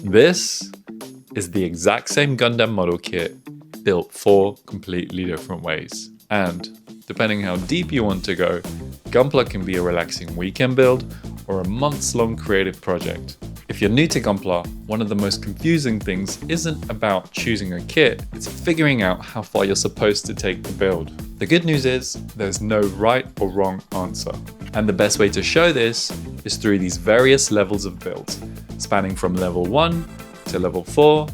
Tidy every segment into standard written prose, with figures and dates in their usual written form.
This is the exact same Gundam model kit built 4 completely different ways. And depending how deep you want to go, Gunpla can be a relaxing weekend build or a months-long creative project. If you're new to Gunpla, one of the most confusing things isn't about choosing a kit, it's figuring out how far you're supposed to take the build. The good news is, there's no right or wrong answer. And the best way to show this is through these various levels of builds, spanning from level 1 to level 4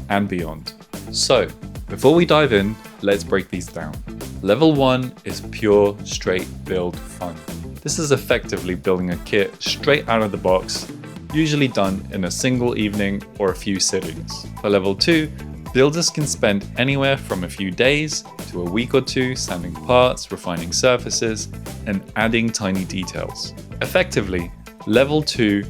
and beyond. So, before we dive in, let's break these down. Level 1 is pure, straight build fun. This is effectively building a kit straight out of the box, usually done in a single evening or a few sittings. For level 2, builders can spend anywhere from a few days to a week or two sanding parts, refining surfaces, and adding tiny details. Effectively, level 2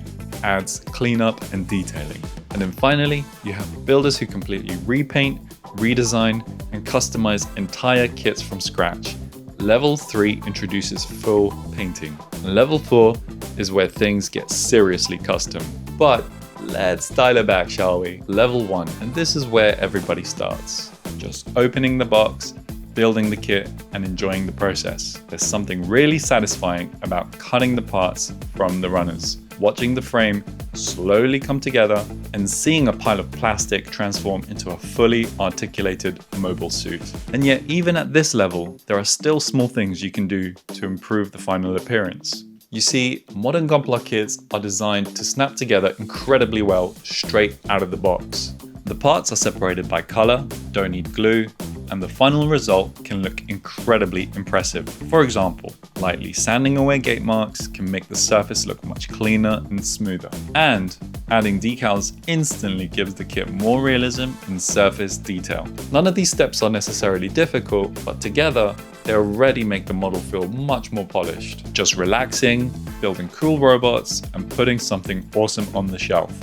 adds cleanup and detailing. And then finally, you have builders who completely repaint, redesign, and customize entire kits from scratch. Level 3 introduces full painting. And level 4 is where things get seriously custom. But let's dial it back, shall we? Level 1, and this is where everybody starts. Just opening the box, building the kit, and enjoying the process. There's something really satisfying about cutting the parts from the runners, watching the frame slowly come together, and seeing a pile of plastic transform into a fully articulated mobile suit. And yet, even at this level, there are still small things you can do to improve the final appearance. You see, modern Gunpla kits are designed to snap together incredibly well straight out of the box. The parts are separated by color, don't need glue, and the final result can look incredibly impressive. For example, lightly sanding away gate marks can make the surface look much cleaner and smoother. And adding decals instantly gives the kit more realism and surface detail. None of these steps are necessarily difficult, but together, they already make the model feel much more polished. Just relaxing, building cool robots, and putting something awesome on the shelf.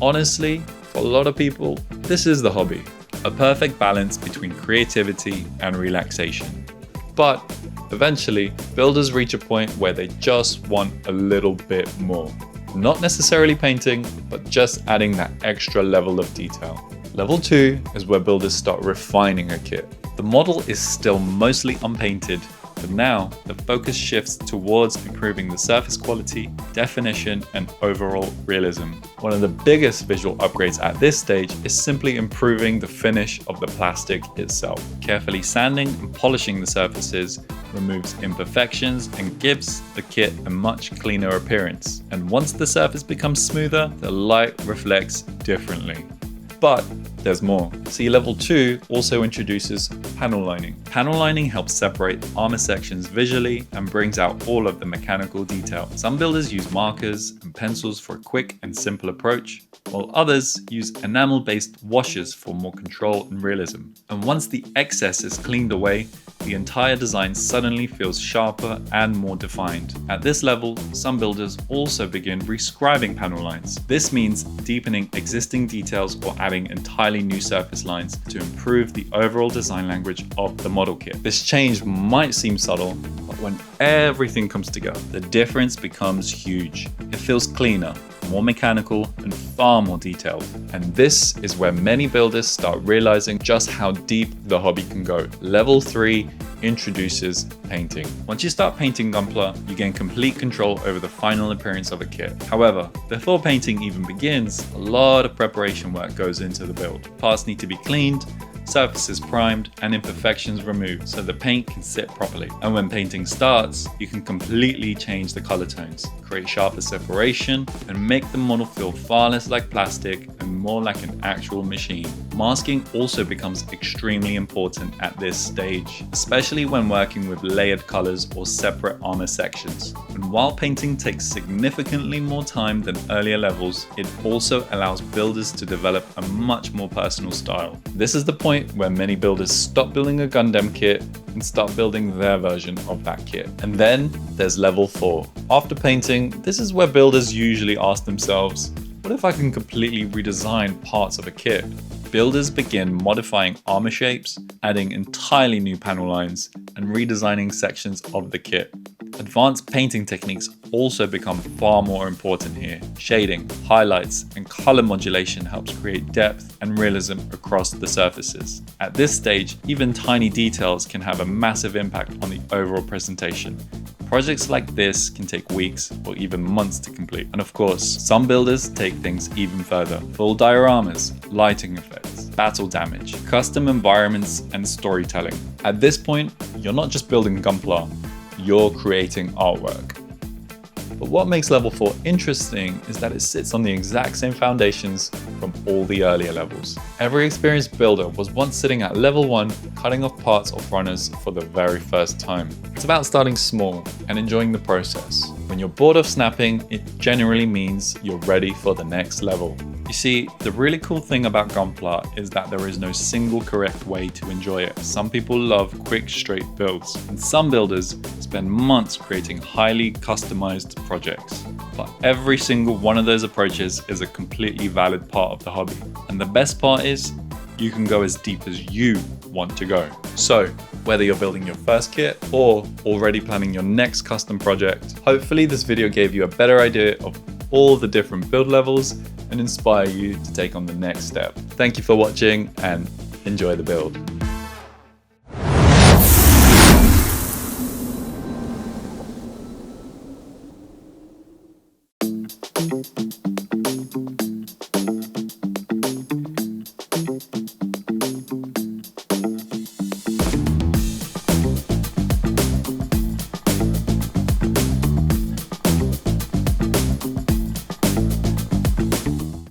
Honestly, for a lot of people, this is the hobby. A perfect balance between creativity and relaxation. But eventually, builders reach a point where they just want a little bit more. Not necessarily painting, but just adding that extra level of detail. Level 2 is where builders start refining a kit. The model is still mostly unpainted, but now the focus shifts towards improving the surface quality, definition, and overall realism. One of the biggest visual upgrades at this stage is simply improving the finish of the plastic itself. Carefully sanding and polishing the surfaces removes imperfections and gives the kit a much cleaner appearance. And once the surface becomes smoother, the light reflects differently. But there's more. See, level 2 also introduces panel lining. Panel lining helps separate armor sections visually and brings out all of the mechanical detail. Some builders use markers and pencils for a quick and simple approach, while others use enamel-based washes for more control and realism. And once the excess is cleaned away, the entire design suddenly feels sharper and more defined. At this level, some builders also begin re-scribing panel lines. This means deepening existing details or adding entirely new surface lines to improve the overall design language of the model kit. This change might seem subtle, but when everything comes together, the difference becomes huge. It feels cleaner, more mechanical, and far more detailed. And this is where many builders start realizing just how deep the hobby can go. Level 3 introduces painting. Once you start painting Gunpla, you gain complete control over the final appearance of a kit. However, before painting even begins, a lot of preparation work goes into the build. Parts need to be cleaned, surfaces primed, and imperfections removed so the paint can sit properly. And when painting starts, you can completely change the color tones, create sharper separation, and make the model feel far less like plastic and more like an actual machine. Masking also becomes extremely important at this stage, especially when working with layered colors or separate armor sections. And while painting takes significantly more time than earlier levels, it also allows builders to develop a much more personal style. This is the point where many builders stop building a Gundam kit and start building their version of that kit. And then there's level 4. After painting, this is where builders usually ask themselves, what if I can completely redesign parts of a kit? Builders begin modifying armor shapes, adding entirely new panel lines, and redesigning sections of the kit. Advanced painting techniques also become far more important here. Shading, highlights, and color modulation helps create depth and realism across the surfaces. At this stage, even tiny details can have a massive impact on the overall presentation. Projects like this can take weeks or even months to complete. And of course, some builders take things even further. Full dioramas, lighting effects, battle damage, custom environments, and storytelling. At this point, you're not just building Gunpla, you're creating artwork. But what makes level 4 interesting is that it sits on the exact same foundations from all the earlier levels. Every experienced builder was once sitting at level 1, cutting off parts of runners for the very first time. It's about starting small and enjoying the process. When you're bored of snapping, it generally means you're ready for the next level. You see, the really cool thing about Gunpla is that there is no single correct way to enjoy it. Some people love quick, straight builds, and some builders spend months creating highly customized projects. But every single one of those approaches is a completely valid part of the hobby. And the best part is, you can go as deep as you want to go. So, whether you're building your first kit or already planning your next custom project, hopefully this video gave you a better idea of all the different build levels and inspire you to take on the next step. Thank you for watching and enjoy the build.